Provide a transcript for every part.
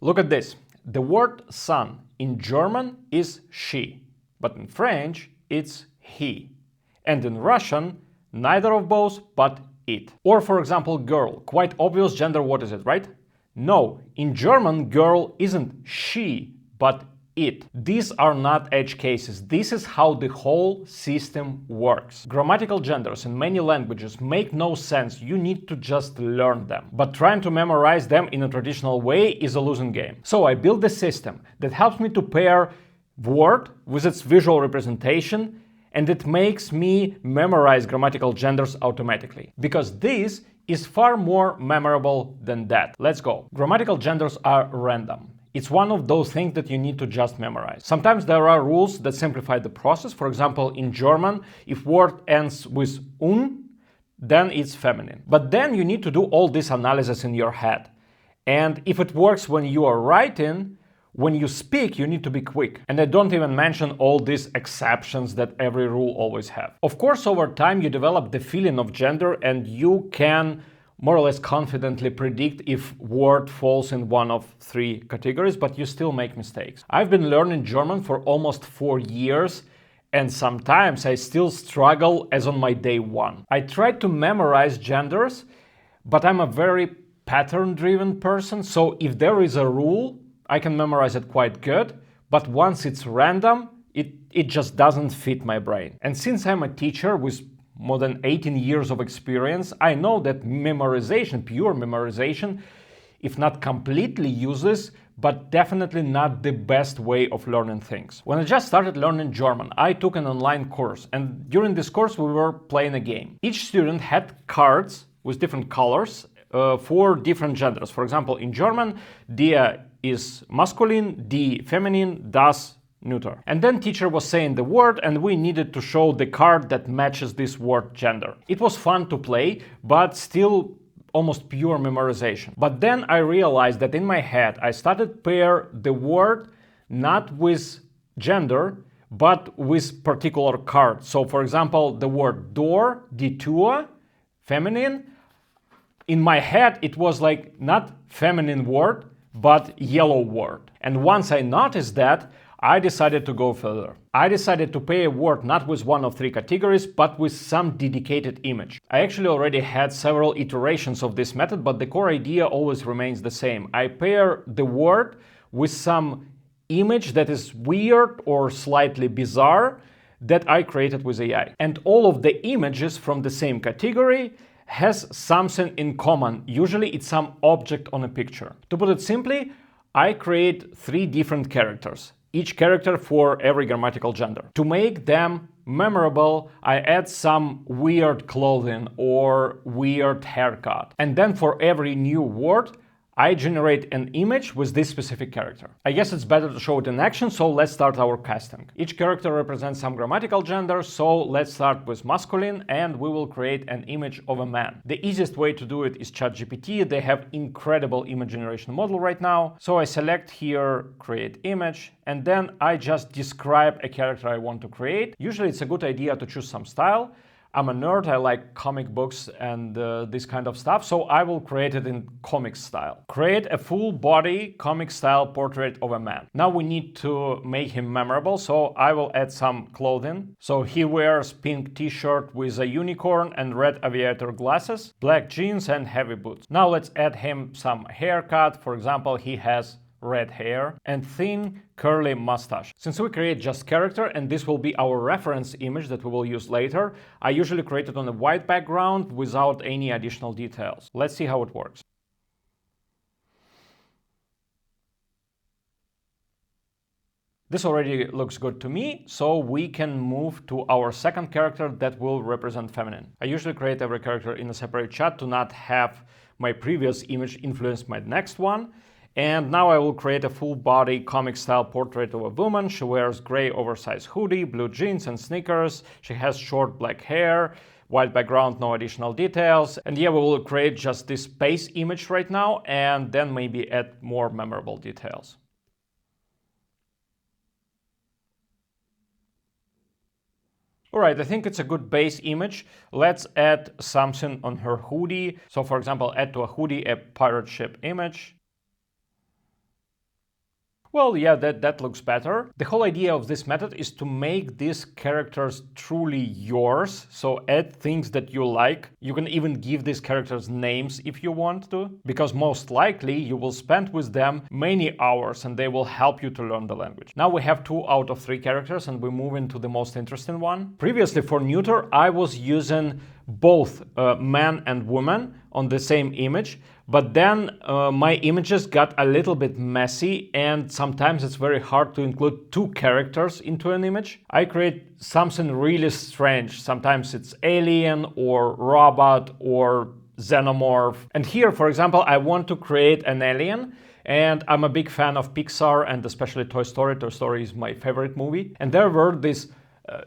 Look at this. The word son in German is she, but in French it's he. And in Russian, neither of both, but it. Or for example, girl. Quite obvious gender, what is it, right? No, in German, girl isn't she, but it. These are not edge cases. This is how the whole system works. Grammatical genders in many languages make no sense. You need to just learn them. But trying to memorize them in a traditional way is a losing game. So I built a system that helps me to pair word with its visual representation, and it makes me memorize grammatical genders automatically. Because this is far more memorable than that. Let's go. Grammatical genders are random. It's one of those things that you need to just memorize. Sometimes there are rules that simplify the process. For example, in German, if word ends with un, then it's feminine. But then you need to do all this analysis in your head. And if it works when you are writing, when you speak, you need to be quick. And I don't even mention all these exceptions that every rule always have. Of course, over time, you develop the feeling of gender and you can more or less confidently predict if word falls in one of three categories, but you still make mistakes. I've been learning German for almost 4 years, and sometimes I still struggle as on my day one. I try to memorize genders, but I'm a very pattern-driven person, so if there is a rule, I can memorize it quite good, but once it's random, it just doesn't fit my brain. And since I'm a teacher with more than 18 years of experience, I know that memorization, pure memorization, if not completely useless, but definitely not the best way of learning things. When I just started learning German, I took an online course, and during this course we were playing a game. Each student had cards with different colors for different genders. For example, in German, der is masculine, die feminine, das neuter. And then teacher was saying the word and we needed to show the card that matches this word gender. It was fun to play, but still almost pure memorization. But then I realized that in my head I started pair the word not with gender, but with particular card. So for example, the word door, die Tür, feminine. In my head it was like not feminine word, but yellow word. And once I noticed that, I decided to go further. I decided to pair a word not with one of three categories, but with some dedicated image. I actually already had several iterations of this method, but the core idea always remains the same. I pair the word with some image that is weird or slightly bizarre that I created with AI. And all of the images from the same category has something in common. Usually it's some object on a picture. To put it simply, I create 3 different characters, each character for every grammatical gender. To make them memorable, I add some weird clothing or weird haircut. And then for every new word, I generate an image with this specific character. I guess it's better to show it in action, so let's start our casting. Each character represents some grammatical gender, so let's start with masculine and we will create an image of a man. The easiest way to do it is ChatGPT. They have incredible image generation model right now. So I select here, create image, and then I just describe a character I want to create. Usually it's a good idea to choose some style. I'm a nerd, I like comic books and this kind of stuff, so I will create it in comic style. Create a full body comic style portrait of a man. Now we need to make him memorable, so I will add some clothing. So he wears pink t-shirt with a unicorn and red aviator glasses, black jeans and heavy boots. Now let's add him some haircut. For example, he has red hair and thin curly mustache. Since we create just character and this will be our reference image that we will use later, I usually create it on a white background without any additional details. Let's see how it works. This already looks good to me, so we can move to our second character that will represent feminine. I usually create every character in a separate chat to not have my previous image influence my next one. And now I will create a full body comic style portrait of a woman. She wears gray oversized hoodie, blue jeans and sneakers. She has short black hair, white background, no additional details. And yeah, we will create just this base image right now and then maybe add more memorable details. Alright, I think it's a good base image. Let's add something on her hoodie. So for example, add to a hoodie a pirate ship image. Well, yeah, that looks better. The whole idea of this method is to make these characters truly yours. So add things that you like. You can even give these characters names if you want to, because most likely you will spend with them many hours and they will help you to learn the language. Now we have 2 out of 3 characters and we move into the most interesting one. Previously for neuter, I was using both man and woman on the same image, but then my images got a little bit messy and sometimes it's very hard to include 2 characters into an image. I create something really strange. Sometimes it's alien or robot or xenomorph. And here, for example, I want to create an alien. And I'm a big fan of Pixar and especially Toy Story. Toy Story is my favorite movie. And there were these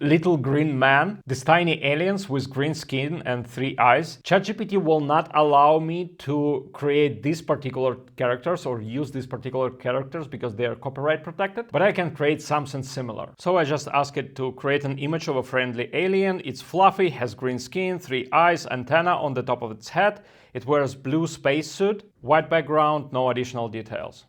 little green man, these tiny aliens with green skin and 3 eyes. ChatGPT will not allow me to create these particular characters or use these particular characters because they are copyright protected, but I can create something similar. So I just ask it to create an image of a friendly alien. It's fluffy, has green skin, 3 eyes, antenna on the top of its head. It wears blue spacesuit, white background, no additional details.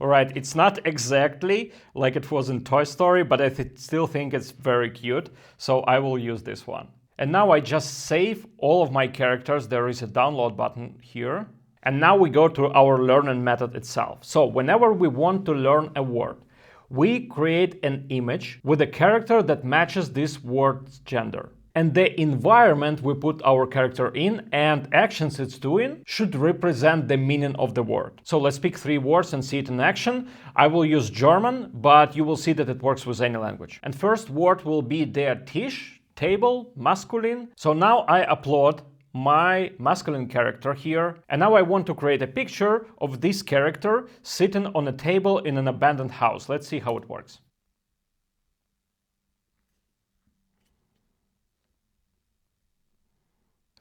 Alright, it's not exactly like it was in Toy Story, but I still think it's very cute, so I will use this one. And now I just save all of my characters. There is a download button here. And now we go to our learning method itself. So whenever we want to learn a word, we create an image with a character that matches this word's gender. And the environment we put our character in and actions it's doing should represent the meaning of the word. So let's pick 3 words and see it in action. I will use German, but you will see that it works with any language. And first word will be der Tisch, table, masculine. So now I upload my masculine character here. And now I want to create a picture of this character sitting on a table in an abandoned house. Let's see how it works.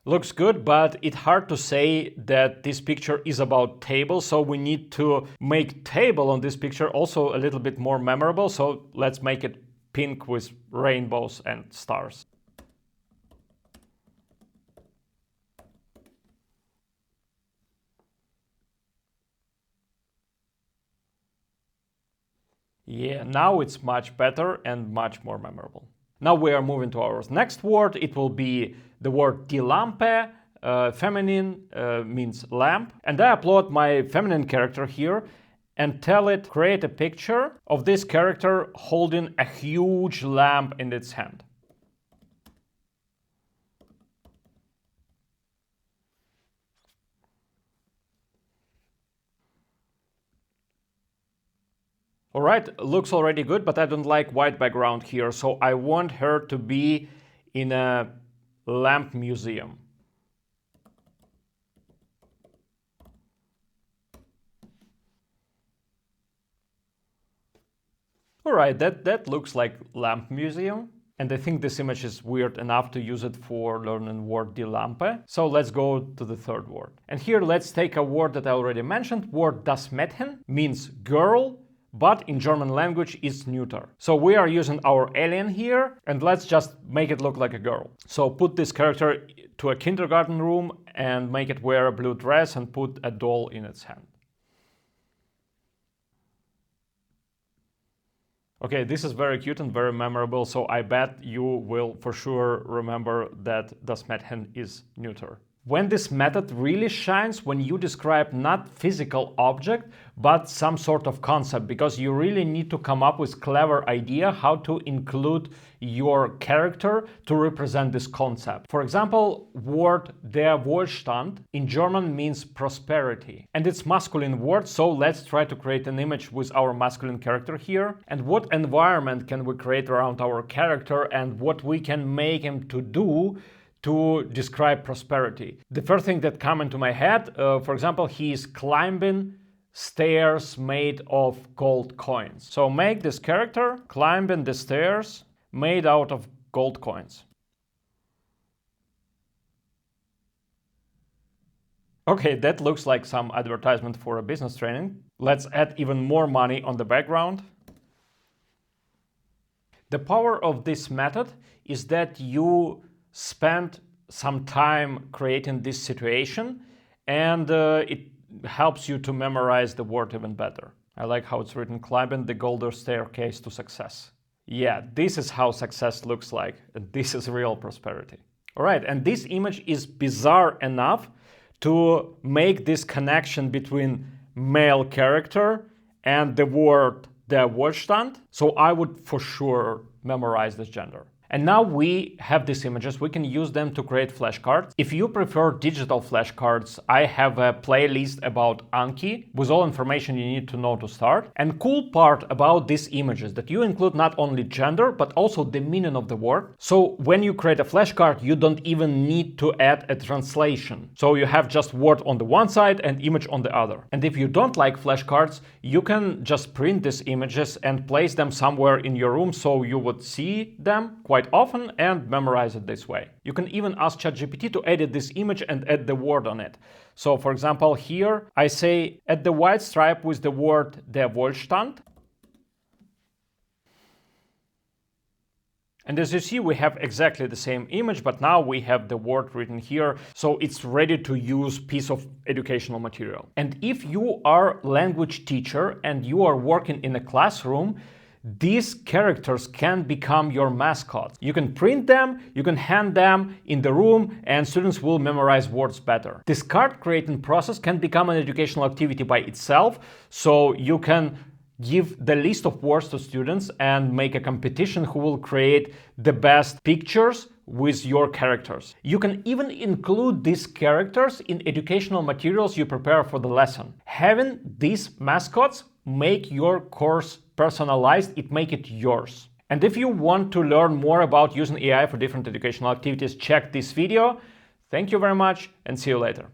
Looks good, but it's hard to say that this picture is about table, so we need to make table on this picture also a little bit more memorable. So let's make it pink with rainbows and stars. Yeah, now it's much better and much more memorable. Now we are moving to our next word. It will be the word die Lampe, feminine means lamp. And I upload my feminine character here and tell it create a picture of this character holding a huge lamp in its hand. Alright, looks already good, but I don't like white background here, so I want her to be in a lamp museum. Alright, that looks like lamp museum. And I think this image is weird enough to use it for learning word die Lampe. So let's go to the third word. And here let's take a word that I already mentioned. Word das Mädchen means girl, but in German language it's neuter. So we are using our alien here, and let's just make it look like a girl. So put this character to a kindergarten room and make it wear a blue dress and put a doll in its hand. Okay, this is very cute and very memorable, so I bet you will for sure remember that das Mädchen is neuter. When this method really shines, when you describe not physical object, but some sort of concept, because you really need to come up with clever idea how to include your character to represent this concept. For example, word der Wohlstand in German means prosperity, and it's masculine word, so let's try to create an image with our masculine character here. And what environment can we create around our character and what we can make him to do to describe prosperity. The first thing that came into my head, for example, he is climbing stairs made of gold coins. So make this character climbing the stairs made out of gold coins. Okay, that looks like some advertisement for a business training. Let's add even more money on the background. The power of this method is that you spend some time creating this situation and it helps you to memorize the word even better. I like how it's written, climbing the golden staircase to success. Yeah, this is how success looks like, and this is real prosperity. All right, and this image is bizarre enough to make this connection between male character and the word der Wohlstand. So I would for sure memorize this gender. And now we have these images, we can use them to create flashcards. If you prefer digital flashcards, I have a playlist about Anki with all information you need to know to start. And cool part about these images that you include not only gender, but also the meaning of the word. So when you create a flashcard, you don't even need to add a translation. So you have just word on the one side and image on the other. And if you don't like flashcards, you can just print these images and place them somewhere in your room so you would see them quite often and memorize it this way. You can even ask ChatGPT to edit this image and add the word on it. So for example, here I say add the white stripe with the word der Wohlstand. And as you see, we have exactly the same image, but now we have the word written here, so it's ready to use piece of educational material. And if you are a language teacher and you are working in a classroom, these characters can become your mascots. You can print them, you can hand them in the room, and students will memorize words better. This card creating process can become an educational activity by itself, so you can give the list of words to students and make a competition who will create the best pictures with your characters. You can even include these characters in educational materials you prepare for the lesson. Having these mascots make your course personalized, it make it yours. And if you want to learn more about using AI for different educational activities, check this video. Thank you very much and see you later.